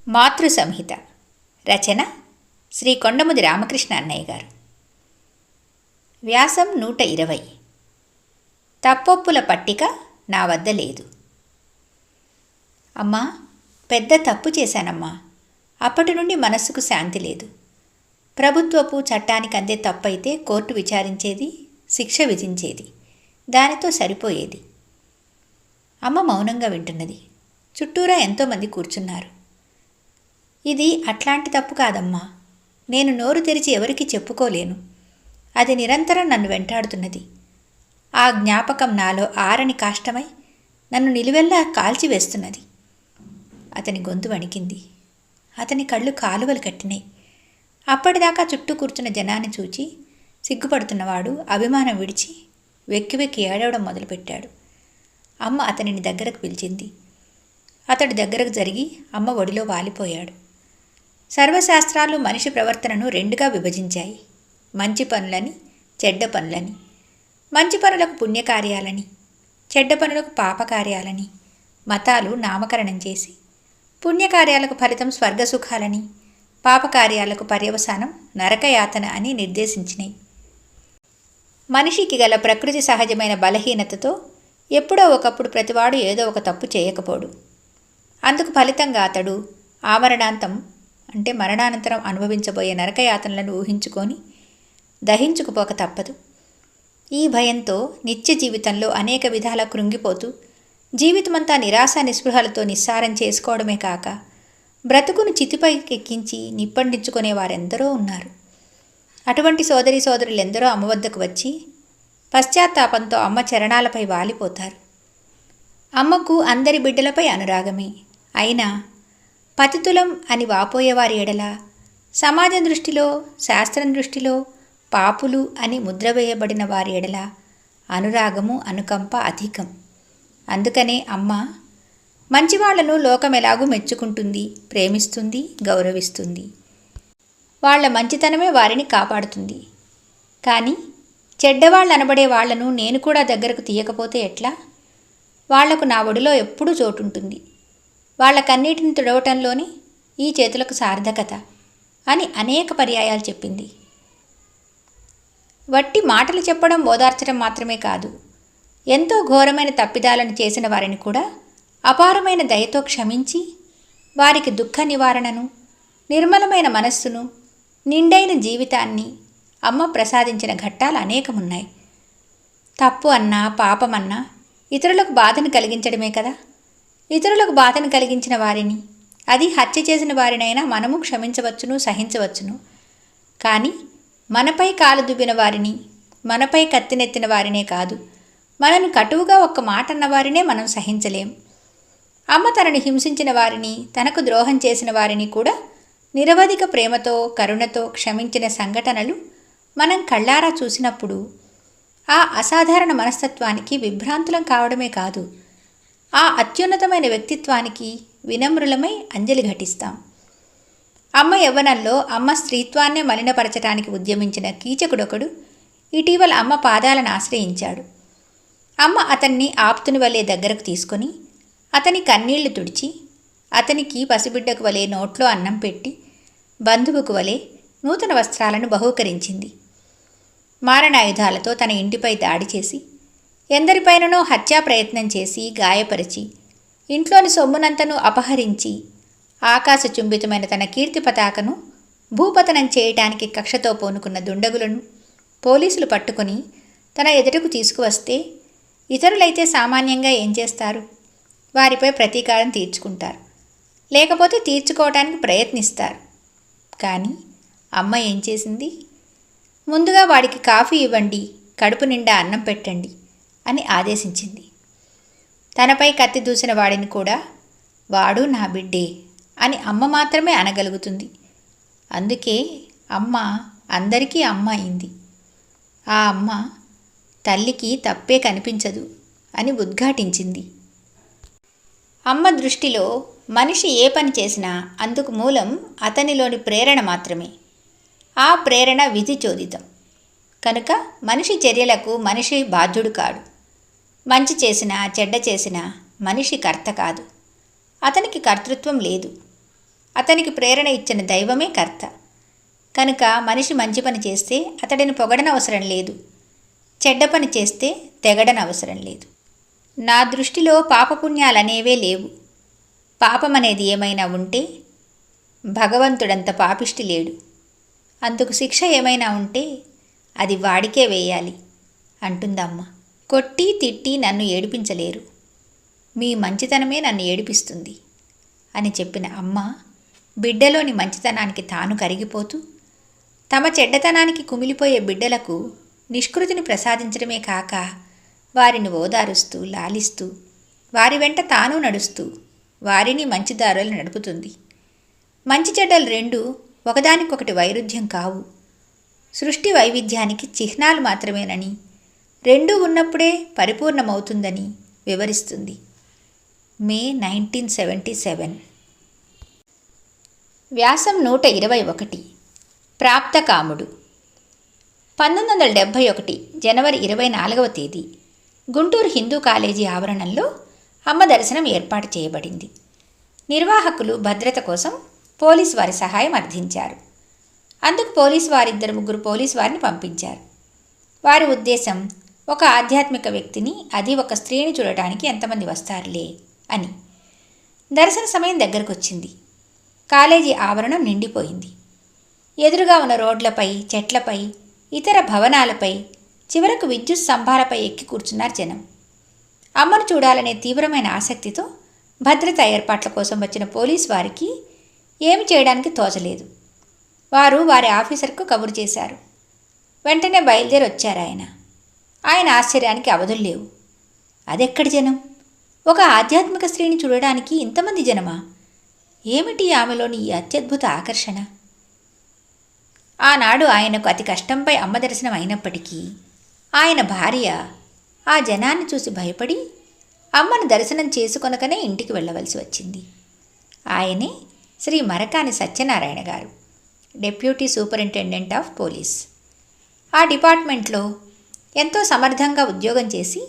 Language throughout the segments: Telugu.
మాతృ సంహిత. రచన శ్రీ కొండముది రామకృష్ణ అన్నయ్య గారు. వ్యాసం 120. తప్పొప్పుల పట్టిక నా వద్ద లేదు. అమ్మా, పెద్ద తప్పు చేశానమ్మా. అప్పటి నుండి మనస్సుకు శాంతి లేదు. ప్రభుత్వపు చట్టానికి అందే తప్పైతే కోర్టు విచారించేది, శిక్ష విధించేది. దానితో సరిపోయేది. అమ్మ మౌనంగా వింటున్నది. చుట్టూరా ఎంతోమంది కూర్చున్నారు. ఇది అట్లాంటి తప్పు కాదమ్మా. నేను నోరు తెరిచి ఎవరికి చెప్పుకోలేను. అది నిరంతరం నన్ను వెంటాడుతున్నది. ఆ జ్ఞాపకం నాలో ఆరని కాష్టమై నన్ను నిలువెల్లా కాల్చివేస్తున్నది. అతని గొంతు వణికింది. అతని కళ్ళు కాలువలు కట్టినాయి. అప్పటిదాకా చుట్టూ కూర్చున్న జనాన్ని చూచి సిగ్గుపడుతున్నవాడు అభిమానం విడిచి వెక్కి వెక్కి ఏడవడం మొదలుపెట్టాడు. అమ్మ అతనిని దగ్గరకు పిలిచింది. అతడి దగ్గరకు జరిగి అమ్మ ఒడిలో వాలిపోయాడు. సర్వశాస్త్రాలు మనిషి ప్రవర్తనను రెండుగా విభజించాయి. మంచి పనులని, చెడ్డ పనులని. మంచి పనులకు పుణ్యకార్యాలని, చెడ్డ పనులకు పాపకార్యాలని మతాలు నామకరణం చేసి, పుణ్యకార్యాలకు ఫలితం స్వర్గసుఖాలని, పాపకార్యాలకు పర్యవసానం నరకయాతన అని నిర్దేశించినాయి. మనిషికి గల ప్రకృతి సహజమైన బలహీనతతో ఎప్పుడో ఒకప్పుడు ప్రతివాడు ఏదో ఒక తప్పు చేయకపోడు. అందుకు ఫలితంగా అతడు ఆమరణాంతం అంటే మరణానంతరం అనుభవించబోయే నరకయాతనలను ఊహించుకొని దహించుకుపోక తప్పదు. ఈ భయంతో నిత్య జీవితంలో అనేక విధాల కృంగిపోతూ జీవితమంతా నిరాశ నిస్పృహలతో నిస్సారం చేసుకోవడమే కాక బ్రతుకును చితిపైకెక్కించి నిప్పండించుకునే వారెందరో ఉన్నారు. అటువంటి సోదరీ సోదరులెందరో అమ్మ వద్దకు వచ్చి పశ్చాత్తాపంతో అమ్మ చరణాలపై వాలిపోతారు. అమ్మకు అందరి బిడ్డలపై అనురాగమే. అయినా పతితులం అని వాపోయేవారి ఎడల సమాజం దృష్టిలో, శాస్త్రం దృష్టిలో పాపులు అని ముద్ర వేయబడిన వారి ఎడల అనురాగము, అనుకంప అధికం. అందుకనే అమ్మ మంచివాళ్లను లోకం ఎలాగూ మెచ్చుకుంటుంది, ప్రేమిస్తుంది, గౌరవిస్తుంది. వాళ్ల మంచితనమే వారిని కాపాడుతుంది. కానీ చెడ్డవాళ్ళు అనబడే వాళ్లను నేను కూడా దగ్గరకు తీయకపోతే ఎట్లా? వాళ్లకు నా ఒడిలో ఎప్పుడూ చోటుంటుంది. వాళ్ల కన్నీటిని తుడవటంలోని ఈ చేతులకు సార్థకత అని అనేక పర్యాయాలు చెప్పింది. వట్టి మాటలు చెప్పడం, ఓదార్చడం మాత్రమే కాదు, ఎంతో ఘోరమైన తప్పిదాలను చేసిన వారిని కూడా అపారమైన దయతో క్షమించి వారికి దుఃఖ నివారణను, నిర్మలమైన మనస్సును, నిండైన జీవితాన్ని అమ్మ ప్రసాదించిన ఘట్టాలు అనేకమున్నాయి. తప్పు అన్నా, పాపమన్నా ఇతరులకు బాధను కలిగించడమే కదా. ఇతరులకు బాధను కలిగించిన వారిని, అది హత్య చేసిన వారినైనా మనము క్షమించవచ్చును, సహించవచ్చును. కానీ మనపై కాలు దువ్విన వారిని, మనపై కత్తినెత్తిన వారినే కాదు, మనను కటువుగా ఒక్క మాట అన్న వారినే మనం సహించలేం. అమ్మ తనను హింసించిన వారిని, తనకు ద్రోహం చేసిన వారిని కూడా నిరవధిక ప్రేమతో, కరుణతో క్షమించిన సంఘటనలు మనం కళ్ళారా చూసినప్పుడు ఆ అసాధారణ మనస్తత్వానికి విభ్రాంతులం కావడమే కాదు, ఆ అత్యున్నతమైన వ్యక్తిత్వానికి వినమ్రులమై అంజలి ఘటిస్తాం. అమ్మ యవ్వనంలో అమ్మ స్త్రీత్వాన్నే మలినపరచడానికి ఉద్యమించిన కీచకుడొకడు ఇటీవల అమ్మ పాదాలను ఆశ్రయించాడు. అమ్మ అతన్ని ఆప్తుని వలె దగ్గరకు తీసుకొని అతని కన్నీళ్లు తుడిచి, అతనికి పసిబిడ్డకు వలె నోట్లో అన్నం పెట్టి, బంధువుకు వలె నూతన వస్త్రాలను బహూకరించింది. మారణాయుధాలతో తన ఇంటిపై దాడి చేసి, ఎందరిపైననో హత్యా ప్రయత్నం చేసి గాయపరిచి, ఇంట్లోని సొమ్మునంతను అపహరించి, ఆకాశచుంబితమైన తన కీర్తి పతాకను భూపతనం చేయటానికి కక్షతో పూనుకున్న దుండగులను పోలీసులు పట్టుకుని తన ఎదుటకు తీసుకువస్తే ఇతరులైతే సామాన్యంగా ఏం చేస్తారు? వారిపై ప్రతీకారం తీర్చుకుంటారు, లేకపోతే తీర్చుకోవటానికి ప్రయత్నిస్తారు. కానీ అమ్మ ఏం చేసింది? ముందుగా వాడికి కాఫీ ఇవ్వండి, కడుపు నిండా అన్నం పెట్టండి అని ఆదేశించింది. తనపై కత్తి దూసిన వాడిని కూడా వాడు నా బిడ్డే అని అమ్మ మాత్రమే అనగలుగుతుంది. అందుకే అమ్మ అందరికీ అమ్మ అయింది. ఆ అమ్మ తల్లికి తప్పే కనిపించదు అని ఉద్ఘాటించింది. అమ్మ దృష్టిలో మనిషి ఏ పని చేసినా అందుకు మూలం అతనిలోని ప్రేరణ మాత్రమే. ఆ ప్రేరణ విధి చోదితం కనుక మనిషి చర్యలకు మనిషి బాధ్యుడు కాడు. మంచి చేసినా చెడ్డ చేసినా మనిషి కర్త కాదు. అతనికి కర్తృత్వం లేదు. అతనికి ప్రేరణ ఇచ్చిన దైవమే కర్త. కనుక మనిషి మంచి పని చేస్తే అతడిని పొగడనవసరం లేదు, చెడ్డ పని చేస్తే తెగడనవసరం లేదు. నా దృష్టిలో పాపపుణ్యాలనేవే లేవు. పాపమనేది ఏమైనా ఉంటే భగవంతుడంత పాపిష్టి లేడు. అందుకు శిక్ష ఏమైనా ఉంటే అది వాడికే వేయాలి అంటుందమ్మ. కొట్టి తిట్టి నన్ను ఏడిపించలేరు, మీ మంచితనమే నన్ను ఏడిపిస్తుంది అని చెప్పిన అమ్మ బిడ్డలోని మంచితనానికి తాను కరిగిపోతూ తమ చెడ్డతనానికి కుమిలిపోయే బిడ్డలకు నిష్కృతిని ప్రసాదించడమే కాక వారిని ఓదారుస్తూ లాలిస్తూ వారి వెంట తాను నడుస్తూ వారిని మంచిదారులు నడుపుతుంది. మంచి చెడ్డలు రెండు ఒకదానికొకటి వైరుధ్యం కావు, సృష్టి వైవిధ్యానికి చిహ్నాలు మాత్రమేనని, రెండూ ఉన్నప్పుడే పరిపూర్ణమవుతుందని వివరిస్తుంది. మే 1977. వ్యాసం 121. ప్రాప్తకాముడు. 1971 జనవరి 24వ తేదీ గుంటూరు హిందూ కాలేజీ ఆవరణంలో అమ్మ దర్శనం ఏర్పాటు చేయబడింది. నిర్వాహకులు భద్రత కోసం పోలీసు వారి సహాయం అర్థించారు. అందుకు పోలీసు వారు 2-3 పోలీసు వారిని పంపించారు. వారి ఉద్దేశం ఒక ఆధ్యాత్మిక వ్యక్తిని, అది ఒక స్త్రీని చూడటానికి ఎంతమంది వస్తారులే అని. దర్శన సమయం దగ్గరకు వచ్చింది. కాలేజీ ఆవరణం నిండిపోయింది. ఎదురుగా ఉన్న రోడ్లపై, చెట్లపై, ఇతర భవనాలపై, చివరకు విద్యుత్ స్తంభాలపై ఎక్కి కూర్చున్నారు జనం. అమ్మను చూడాలనే తీవ్రమైన ఆసక్తితో భద్రతా ఏర్పాట్ల కోసం వచ్చిన పోలీసు వారికి ఏమి చేయడానికి తోచలేదు. వారు వారి ఆఫీసర్కు కబురు చేశారు. వెంటనే బయలుదేరి వచ్చారు ఆయన ఆశ్చర్యానికి అవధులు లేవు. అదెక్కడి జనం? ఒక ఆధ్యాత్మిక స్త్రీని చూడడానికి ఇంతమంది జనమా? ఏమిటి ఆమెలోని ఈ అత్యద్భుత ఆకర్షణ? ఆనాడు ఆయనకు అతి కష్టంపై అమ్మ దర్శనం అయినప్పటికీ ఆయన భార్య ఆ జనాన్ని చూసి భయపడి అమ్మను దర్శనం చేసుకొనకనే ఇంటికి వెళ్ళవలసి వచ్చింది. ఆయనే శ్రీ మరకాని సత్యనారాయణ గారు, డెప్యూటీ సూపరింటెండెంట్ ఆఫ్ పోలీస్. ఆ డిపార్ట్మెంట్లో ఎంతో సమర్థంగా ఉద్యోగం చేసి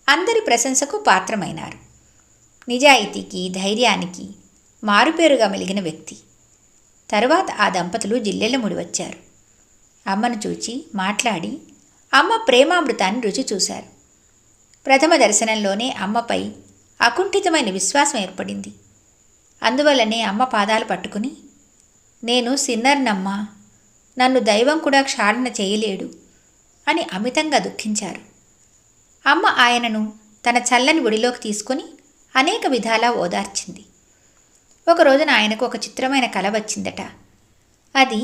అందరి ప్రశంసకు పాత్రమైనారు. నిజాయితీకి, ధైర్యానికి మారుపేరుగా మెలిగిన వ్యక్తి. తరువాత ఆ దంపతులు జిల్లెళ్ళముడి వచ్చారు. అమ్మను చూచి మాట్లాడి అమ్మ ప్రేమామృతాన్ని రుచి చూశారు. ప్రథమ దర్శనంలోనే అమ్మపై అకుంఠితమైన విశ్వాసం ఏర్పడింది. అందువల్లనే అమ్మ పాదాలు పట్టుకుని, నేను సిన్నర్నమ్మా, నన్ను దైవం కూడా క్షాళన చేయలేడు అని అమితంగా దుఃఖించారు. అమ్మ ఆయనను తన చల్లని ఒడిలోకి తీసుకొని అనేక విధాలా ఓదార్చింది. ఒక రోజున ఆయనకు ఒక చిత్రమైన కల వచ్చిందట. అది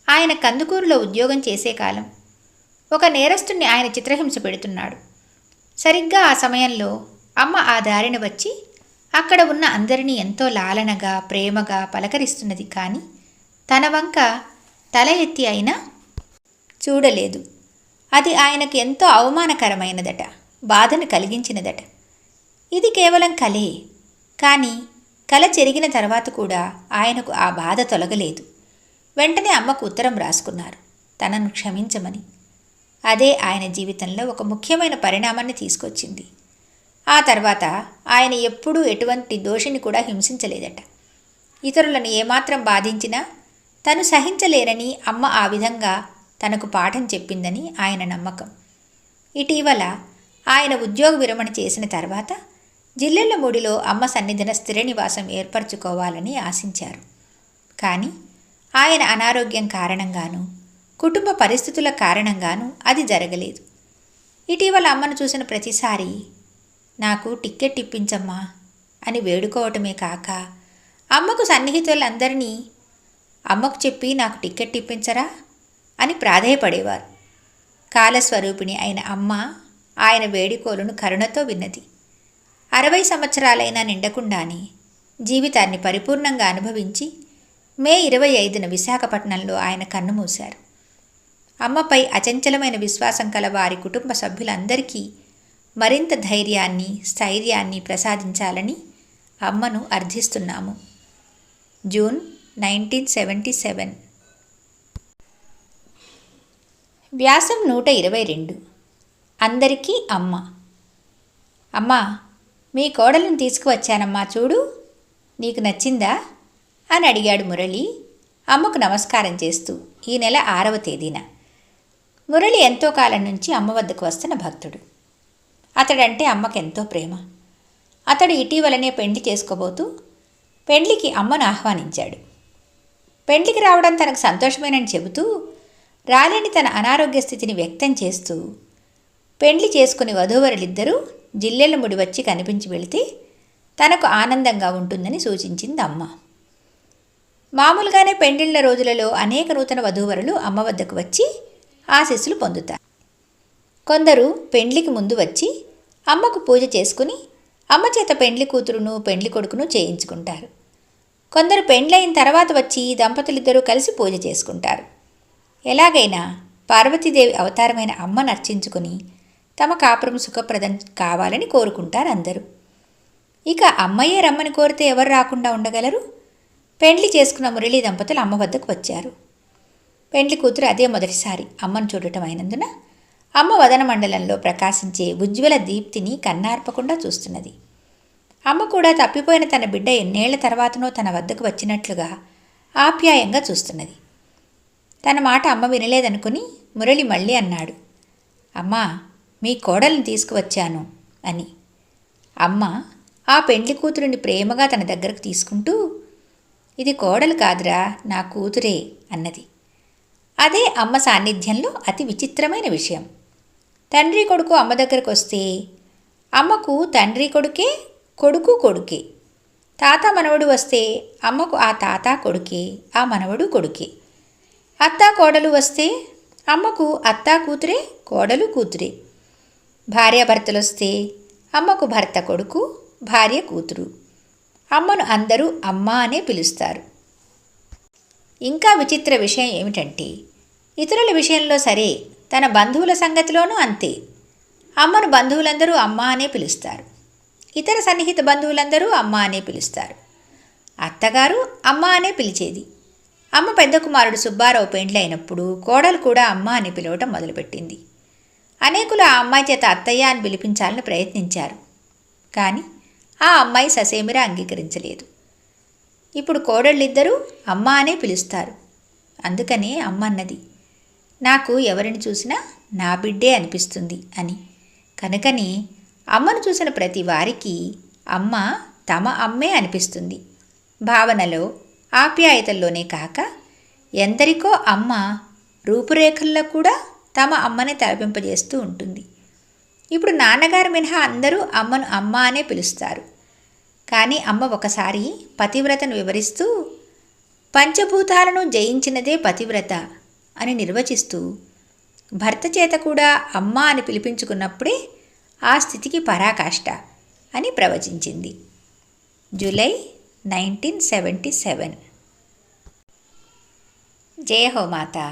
ఆయన కందుకూరులో ఉద్యోగం చేసే కాలం. ఒక నేరస్తుణ్ణి ఆయన చిత్రహింస పెడుతున్నాడు. సరిగ్గా ఆ సమయంలో అమ్మ ఆ దారిన వచ్చి అక్కడ ఉన్న అందరినీ ఎంతో లాలనగా, ప్రేమగా పలకరిస్తున్నది. కానీ తన వంక తల ఎత్తి అయినా చూడలేదు. అది ఆయనకు ఎంతో అవమానకరమైనదట, బాధను కలిగించినదట. ఇది కేవలం కలే. కానీ కల చెరిగిన తర్వాత కూడా ఆయనకు ఆ బాధ తొలగలేదు. వెంటనే అమ్మకు ఉత్తరం రాసుకున్నారు, తనను క్షమించమని. అదే ఆయన జీవితంలో ఒక ముఖ్యమైన పరిణామాన్ని తీసుకొచ్చింది. ఆ తర్వాత ఆయన ఎప్పుడూ ఎటువంటి దోషిని కూడా హింసించలేదట. ఇతరులను ఏమాత్రం బాధించినా తను సహించలేరని అమ్మ ఆ విధంగా తనకు పాఠం చెప్పిందని ఆయన నమ్మకం. ఇటీవల ఆయన ఉద్యోగ విరమణ చేసిన తర్వాత జిల్లెళ్ళమూడిలో అమ్మ సన్నిధిన స్థిర నివాసం ఏర్పరచుకోవాలని ఆశించారు. కానీ ఆయన అనారోగ్యం కారణంగానూ, కుటుంబ పరిస్థితుల కారణంగానూ అది జరగలేదు. ఇటీవల అమ్మను చూసిన ప్రతిసారి నాకు టిక్కెట్ ఇప్పించమ్మా అని వేడుకోవటమే కాక అమ్మకు సన్నిహితులందరినీ అమ్మకు చెప్పి నాకు టిక్కెట్ ఇప్పించరా అని ప్రాధేయపడేవారు. కాలస్వరూపిణి అయిన అమ్మ ఆయన వేడుకోలను కరుణతో విన్నది. 60 సంవత్సరాలైనా నిండకుండానే జీవితాన్ని పరిపూర్ణంగా అనుభవించి మే 25న విశాఖపట్నంలో ఆయన కన్నుమూశారు. అమ్మపై అచంచలమైన విశ్వాసం కల వారి కుటుంబ సభ్యులందరికీ మరింత ధైర్యాన్ని, స్థైర్యాన్ని ప్రసాదించాలని అమ్మను అర్థిస్తున్నాము. జూన్ 1977. వ్యాసం 122. అందరికీ అమ్మ. అమ్మా, మీ కోడలను తీసుకువచ్చానమ్మా, చూడు, నీకు నచ్చిందా అని అడిగాడు మురళి అమ్మకు నమస్కారం చేస్తూ. ఈ నెల 6వ తేదీన. మురళి ఎంతో కాలం నుంచి అమ్మ వద్దకు వస్తున్న భక్తుడు. అతడంటే అమ్మకెంతో ప్రేమ. అతడు ఇటీవలనే పెండ్లి చేసుకోబోతూ పెండ్లికి అమ్మను ఆహ్వానించాడు. పెండ్లికి రావడం తనకు సంతోషమేనని చెబుతూ రాలేని తన అనారోగ్య స్థితిని వ్యక్తం చేస్తూ పెండ్లి చేసుకుని వధూవరులిద్దరూ జిల్లెళ్ళ ముడి వచ్చి కనిపించి వెళితే తనకు ఆనందంగా ఉంటుందని సూచించింది అమ్మ. మామూలుగానే పెండిళ్ళ రోజులలో అనేక నూతన వధూవరులు అమ్మ వద్దకు వచ్చి ఆశీస్సులు పొందుతారు. కొందరు పెండ్లికి ముందు వచ్చి అమ్మకు పూజ చేసుకుని అమ్మ చేత పెండ్లి కూతురును పెండ్లి కొడుకును చేయించుకుంటారు. కొందరు పెండ్లయిన తర్వాత వచ్చి దంపతులిద్దరూ కలిసి పూజ చేసుకుంటారు. ఎలాగైనా పార్వతీదేవి అవతారమైన అమ్మను అర్చించుకుని తమ కాపురం సుఖప్రదం కావాలని కోరుకుంటారు అందరూ. ఇక అమ్మయ్యే రమ్మని కోరితే ఎవరు రాకుండా ఉండగలరు? పెండ్లి చేసుకున్న మురళీ దంపతులు అమ్మ వద్దకు వచ్చారు. పెండ్లి కూతురు అదే మొదటిసారి అమ్మను చూడటం అయినందున అమ్మ వదన మండలంలో ప్రకాశించే ఉజ్వల దీప్తిని కన్నార్పకుండా చూస్తున్నది. అమ్మ కూడా తప్పిపోయిన తన బిడ్డ ఎన్నేళ్ల తర్వాతనో తన వద్దకు వచ్చినట్లుగా ఆప్యాయంగా చూస్తున్నది. తన మాట అమ్మ వినలేదనుకుని మురళి మళ్ళీ అన్నాడు, అమ్మా, మీ కోడల్ని తీసుకువచ్చాను అని. అమ్మ ఆ పెండ్లి కూతురిని ప్రేమగా తన దగ్గరకు తీసుకుంటూ, ఇది కోడలు కాదురా, నా కూతురే అన్నది. అదే అమ్మ సాన్నిధ్యంలో అతి విచిత్రమైన విషయం. తండ్రి కొడుకు అమ్మ దగ్గరకు వస్తే అమ్మకు తండ్రి కొడుకే, కొడుకు కొడుకే. తాత మనవడు వస్తే అమ్మకు ఆ తాత కొడుకే, ఆ మనవడు కొడుకే. అత్త కోడలు వస్తే అమ్మకు అత్త కూతురే, కోడలు కూతురే. భార్యాభర్తలు వస్తే అమ్మకు భర్త కొడుకు, భార్య కూతురు. అమ్మను అందరూ అమ్మ అనే పిలుస్తారు. ఇంకా విచిత్ర విషయం ఏమిటంటే, ఇతరుల విషయంలో సరే, తన బంధువుల సంగతిలోనూ అంతే. అమ్మను బంధువులందరూ అమ్మ అనే పిలుస్తారు. ఇతర సన్నిహిత బంధువులందరూ అమ్మ అనే పిలుస్తారు. అత్తగారు అమ్మ అనే పిలిచేది. అమ్మ పెద్ద కుమారుడు సుబ్బారావు పెండ్లి అయినప్పుడు కోడలు కూడా అమ్మ అని పిలవటం మొదలుపెట్టింది. అనేకులు ఆ అమ్మాయి చేత అత్తయ్య అని పిలిపించాలని ప్రయత్నించారు. కానీ ఆ అమ్మాయి ససేమిరా అంగీకరించలేదు. ఇప్పుడు కోడళ్ళిద్దరూ అమ్మ అనే పిలుస్తారు. అందుకనే అమ్మ అన్నది, నాకు ఎవరిని చూసినా నా బిడ్డే అనిపిస్తుంది అని. కనుకని అమ్మను చూసిన ప్రతి వారికి అమ్మ తమ అమ్మే అనిపిస్తుంది. భావనలో, ఆప్యాయతల్లోనే కాక ఎందరికో అమ్మ రూపురేఖల్లో కూడా తమ అమ్మని తలపింపజేస్తూ ఉంటుంది. ఇప్పుడు నాన్నగారు మినహా అందరూ అమ్మను అమ్మ అనే పిలుస్తారు. కానీ అమ్మ ఒకసారి పతివ్రతను వివరిస్తూ, పంచభూతాలను జయించినదే పతివ్రత అని నిర్వచిస్తూ, భర్త చేత కూడా అమ్మ అని పిలిపించుకున్నప్పుడే ఆ స్థితికి పరాకాష్ట అని ప్రవచించింది. జూలై 1977. జయ హో మాతా.